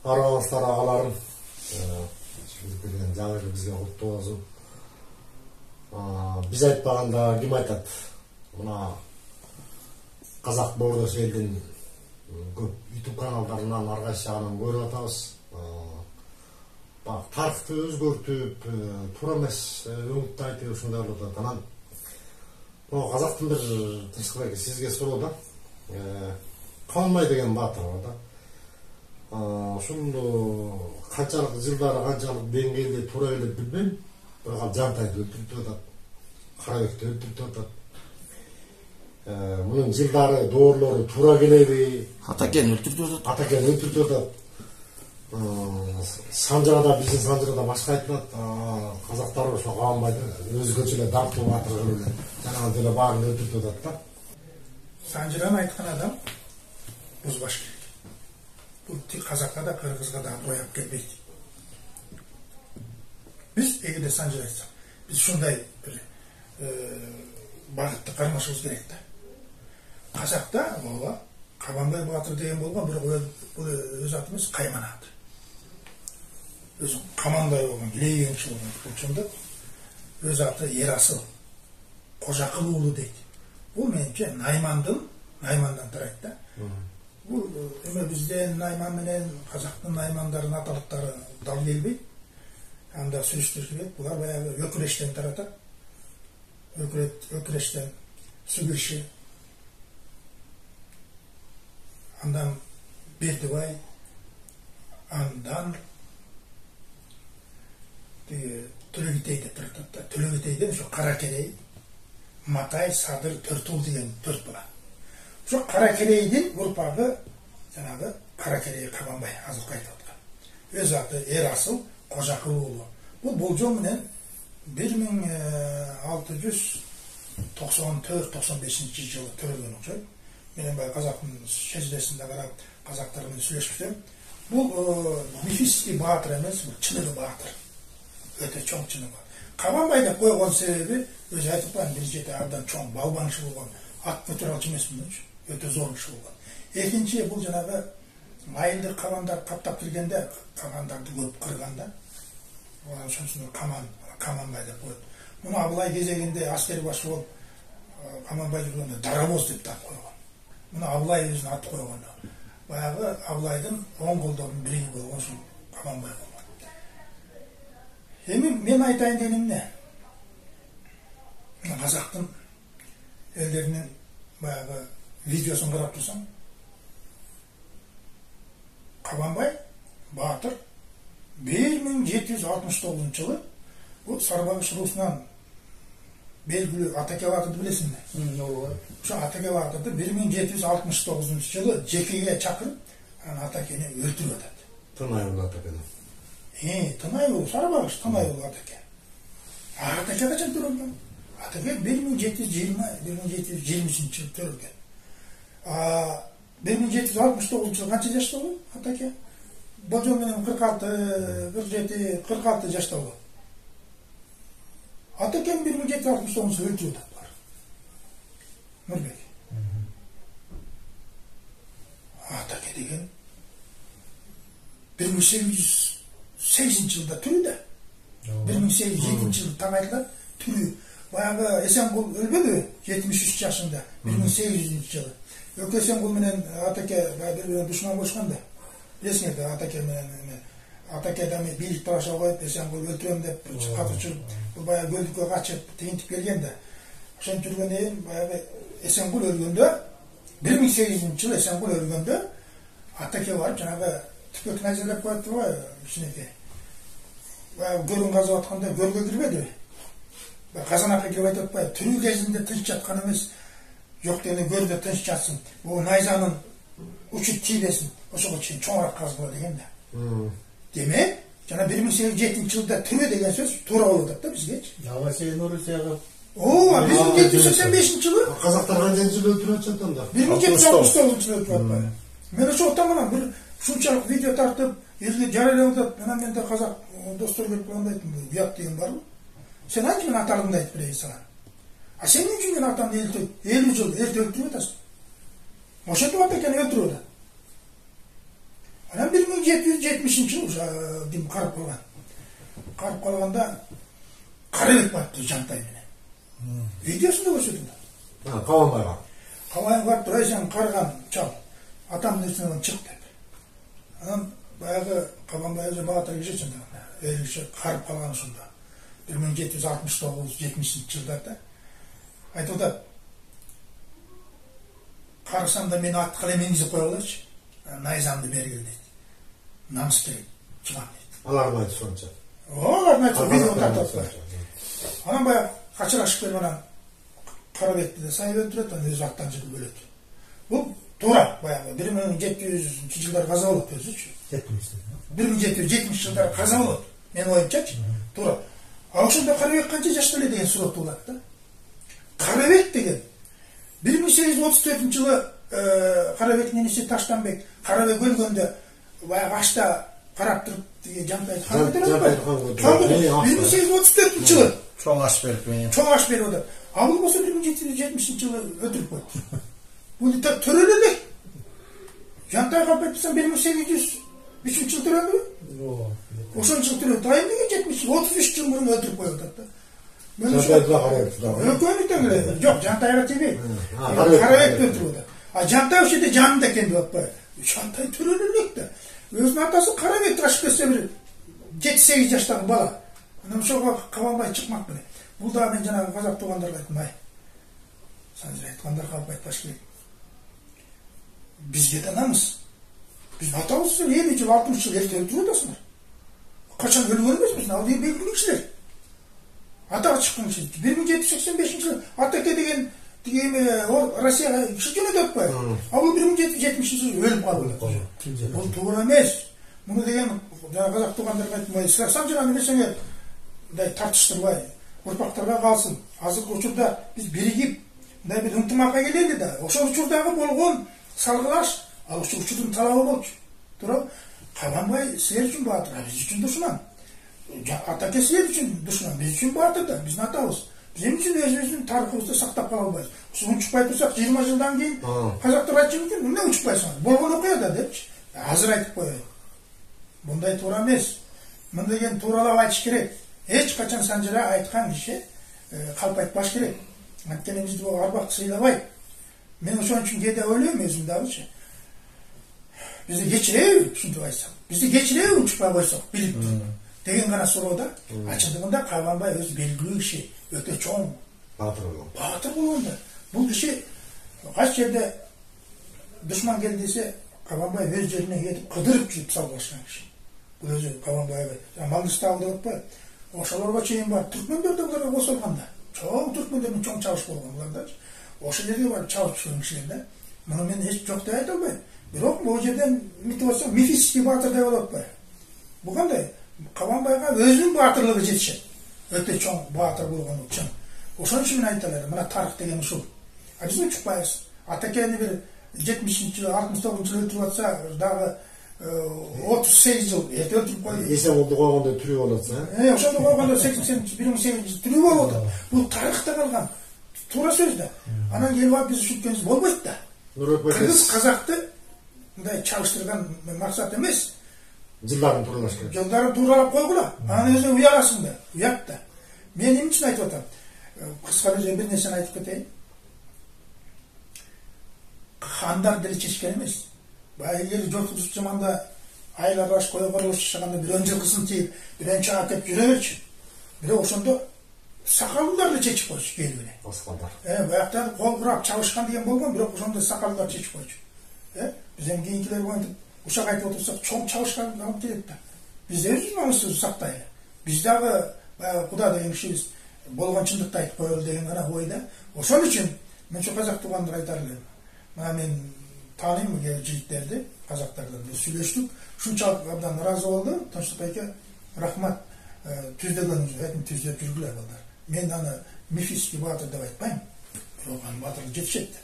Араластар ағаларым, жаңағы бізге құтты болсын. Біз айтпағанда кім айтады? Мына қазақ бауырлас елдің көп YouTube каналдарынан арқайшағынан көріп атабыз. Тарихты өзгертіп, тура емес өңітті айтып ушундай болуп атат. Қазақтың бір Тынышбек сізге сұрауда Қабанбай деген батыр бар да. Ошондо канчалык жылдары канчалык деңгээлде туура эле билбейм, бирок Жантайды өлтүрүп атат, Карабекти өлтүрүп атат. Мунун жылдары доорлору туура келеби? Атакен өлтүрүп атат. Атакен өлтүрүп атат. Санжарада, биздин Санжарада башка айтылат. Казактар ошо Кабанбайды өзгөчө эле дартуу батыр кылып эле жанагы деле баарын өлтүрүп атат да. Санжараны айткан адам бузбаш керек. Бул тик казакка да, кыргызга да бояп келбейт. Биз эгерде Санжар айтсак, биз ушундай бир багытты кармашыбыз керек да. Казакта ооба Кабанбай батыр деген болгон, бирок бул өз аты эмес, Кайман аты. Өзү Камандай болгон, Лейгенчи болгон ошондо өз аты Ерасыл, Кожакыл уулу дейт. Бул менимче Наймандан тарайт да. Бул эме бизден Найман менен казактын Наймандардын аталыктары дал келбейт. Анда сүрүштүр керек. Булар баягы Өкүрештен таратат. Өкүрештен Сүгүрши, андан Бердибай, андан Төлөгөтей деп таратат да. Төлөгөтейден ошо Каракерей, Матай, Садыр, Төртул деген 4 бала. Ошо Каракерейдин урпагы жанагы Каракерей Кабанбай азыркы айтып аткан. Өз аты Ерасыл, Кожакыл уулу. Бул болжол менен 1694-95 жылы төрөлгөн окшойт. Менен бай казактын шежиресинде карап, казактар менен сүйлөшүп, бул мифический баатыр эмес, бул чын эле баатыр. Өтө чоң чыны бар. Кабанбай деп койгон себеби өзү айтып калган, бир жерде абдан чоң балбаңчы болгон, ат көтөрө алчу эмесмин, өтө зор киши болгон. Экинчи бул жанагы айылдык кабандар каптап киргенде кабандарды көп кырганда, ошонусун Каманбай деп коет. Муну Абылай кезегинде аскери башы болуп Каманбай жүргөндө Дарабоз деп ат койгон. Муну Абылай өзүнүн аты койгон. Баягы Абылайдын оң колдорунун бири болгон ушул Каманбай болгон. Эми мен айтайын дегеним эмне? Казактын элдеринин баягы видеосун карап турсаң, Кабанбай баатыр 1769 жылы бул Сарбагыш руусунан белгилүү Атаке баатырды билесиңби? Ошо Атаке баатырды 1769 жылы жекеге чакырып, анан Атакени өлтүрүп атат. Тынай уулу Атакени. Тынай уулу Сарбагыш, Тынай уулу Атаке. Атаке качан төрөлгөн? Атаке 1720-1723 жылы төрөлгөн. 1769 жылы канча жашта болду Атаке? Болжол менен 46 жашта болду. Атакен 1769 жылы өлтүрүп атат. Нурбек. Атаке деген 1808 жылда түрү да. 1807 жылы таң айтылат, түрү. Баягы Эсенгул өлбөдү 73 жашында, 1800 жылы. Өкө Эсенгул менен Атаке бири-бирине душман болушкан да. Билесиңерби, Атаке менен Атаке да бийлик тараша коюп, Эсенгул өлтүрөм деп кат учуруп, бул баягы көлдүккө качып, тигинтип келген да. Ошентип жүргөндөн кийин баягы Эсенгул өлгөндө, 1800 жылы Эсенгул өлгөндө, Атаке барып жанагы түпөкүн ажырлап коюп турбайбы, кичинекей. Баягы көрүн казып атканда көргө кирбеди. Казанакка кирип айтып атпайбы, түрүү кезинде тынч жаткан эмес, жок дегенде көрдө тынч жатсын. Бул найзанын учу тийбесин, ошого чейин чоңураак казгыла деген да. Демек, жана 1807 жылда түрө деген сөз туура болуп атат да бизгечи. Жаба сен Орусияга. Ооба, 1785 жылы Казактар канча жылы өлтүрүп атышат анда? 1769 жылы өлтүрүп атпайбы? Мен ошондон мына бир ушунчалык видео тартып, элге жарыялап атат. Анан менде казак достор келип калганда айттым, уят деген барбы? Сен анчы мен аталымды айтып берейин сага. А сен эмне үчүн мен атамды 50 жыл эрте өлтүрүп атасың? Ошентип Атакени өлтүрүп атат. Анан 1770 жылы дейм қарып қалған. Қарып қалғанда Қарабек барыпты Жантай менен. Видеосында көрсетілді. Қабанбайға. Қабанбай барып тұр, сен қарған чал, атам несінен шық деп. Анан баяғы Қабанбай өзі бағатар кешет сонда. Ерекше қарып қалған сонда. 1769-70 жылдарда. Айтып отыр. Қарасам да мені ат қалай меңзеп қоя алайыншы. Найзамды бергел дейді. Намыс керек, жылан дейді. Аларым айтып сонша. Олар айтып видео тартып. Анан баяғы қашыр ашып беріп анан Қарабекті де сайып өлтіреді, анан өзі аттан жығып өледі. Бұл тура баяғы 1700 жылдар қаза болады өзі. 1770 жылдар қаза болады. Мен ойымчачы. Тура. Ошонда Қарабек қанша жашта эле деген суроо туылат да. Қарабек деген 1834 жылы Қарабектің енесі Таштанбек Қарабек өлгенде баяғы ашта қарап тұрып Жантайды хан көтереді. 1834 жылы Çoğun aş verip beni. чоң аш беріп отыр. Ал бұл болса 1770 жылы өлтіріп қойды. Бұл төреледі. Жантай қалып айтпасам 1803 жыл төреледі. Ошон жыл төреледі. Дайын деген 33 жыл бұрын өлтіріп қойды. Жантайды да Қарабекті да. Өкөнді теңгіледі. Жоқ, Жантайға тебе. Қарабекті өлтіріп отыр. А Жантай осы жерде жанында екен деп отпай. Жантай төреледі. Өзінің атасы Қарабекті ашып кетсе бір 7-8 жаштағы бала. Анан ошоға Қабанбай чыкмак беле. Бул да мен жанагы казак туугандарга айттым, ай. Сандыр айткандар калып айтпаш керек. Бизге да намыс. Биз атабыз 50 жыл, 60 жыл эрте өлтүрүп атасыңар. Качан өлгөн эмеспиз, ал деген белгилүү кишилер. Атага чыккан киши 1785 жылы Атаке деген Россияга киши жөнөтүп атпайбы? Ал 1770 жылы өлүп калды. Бул туура эмес. Муну деген казак туугандарга айттым, силер жана немесеңер тартыштырбай, урпактарга калсын. Азыркы учурда биз биригип, мындай бир ынтымакка келели да. Ошол учурдагы болгон салгылаш, ал ошол учурдун талабы болчу. Туурабы? Кабанбай силер үчүн баатыр, биз үчүн душман. Атаке силер үчүн душман, биз үчүн баатыр да, биздин атабыз. Биз үчүн өзүбүздүн тарыхыбызды сактап кала албайбыз. Ошо унчукпай турсак 20 жылдан кийин казактар айтчу мүмкүн, эмне унчукпайсыңар? Болгон окуя да депчи. Азыр айтып коеюн. Мындай туура эмес. Мына деген тууралап айтыш керек. Эч качан Санжыра айткан киши калп айтпаш керек. Анткени бизди арбак сыйлабайт. Мен ошон үчүн кээде ойлойм өзүм дагычы. Бизди кечирейби, ушинтип айтсам. Бизди кечирейби унчукпай койсок, билип деген гана суроо да. Ачыгында Кабанбай өзү белгилүү киши, өтө чоң Баатыр болгон. Баатыр болгон да. Бул киши кайсы жерде душман келди десе, Кабанбай өз жерине кетип кыдырып жүрүп салгылашкан киши. Бул өзү Кабанбайга Маңгыстау деп атпайбы? Ошолорго чейин бар. Түркмөндөр да буларга кошулганда. Чоң түркмөндөрдүн чоң чабыш болгон буларда. Ошол жерге барып чабып чыккан кишилер да. Муну мен эч жок деп айта албайм. Бирок бул жерден митип атсак, мифический баатыр деп болуп атпайбы? Бул кандай? Кабанбайга өзүнүн баатырлыгы жетишет. Өтө чоң баатыр болгон үчүн. Ошон үчүн мен айта алам, мына тарых деген ушул. А биз унчукпайбыз. Атакени бир 70-жылы, 69-жылы өлтүрүп атса, дагы 38 жыл эрте өлтүрүп койду. Эсенкулду койгондо тирүү болот, Ошондо койгондо 18 жыл тирүү болот. Бул тарыхта калган. Туура сөз да. Анан келип алып биз ушинткенибиз болбойт да. Кыргыз казакты мындай чалыштырган максат эмес. Жылдарын тууралаш керек. Жылдарын тууралап койгула. Анан өзүң уяласың да. Уят да. Мен эмне үчүн айтып атам? Кыска бир нерсени айтып кетейин. Хандар деле чечкен эмес. Эгер жортуруш заманда айлар баш кое курулуш жашаганда бирөөнүн жылкысын тийип, бирөөнү чаап кетип жүрө берчү. Бирок ошондо сакалдуулар эле чечип койчу келип эле. Сакалдар. Баяктан кол курап чабышкан деген болгон, бирок ошондо сакалдуулар чечип койчу. Бизден кийинкилер боюнча ушак айтып отурсак, чоң чабышкан алып келет да. Биз өзүбүздүн намысыбызды сактайлы. Биз дагы баягы Куда деген кишибиз болгон чындыкты айтып коелу деген гана ойда. Ошон үчүн мен ушу казак туугандар айтар элем. Мына мен тааныйм жигиттерди, казактардан сүйлөштүк. Ушунчалык абдан ыраазы болду. Тынчтык эке, рахмат. Түздөгөнүңүз, түздөп жүргүлөр балдар. Мен аны мифический баатыр деп айтпайм. Бирок анын баатырлыгы жетишет.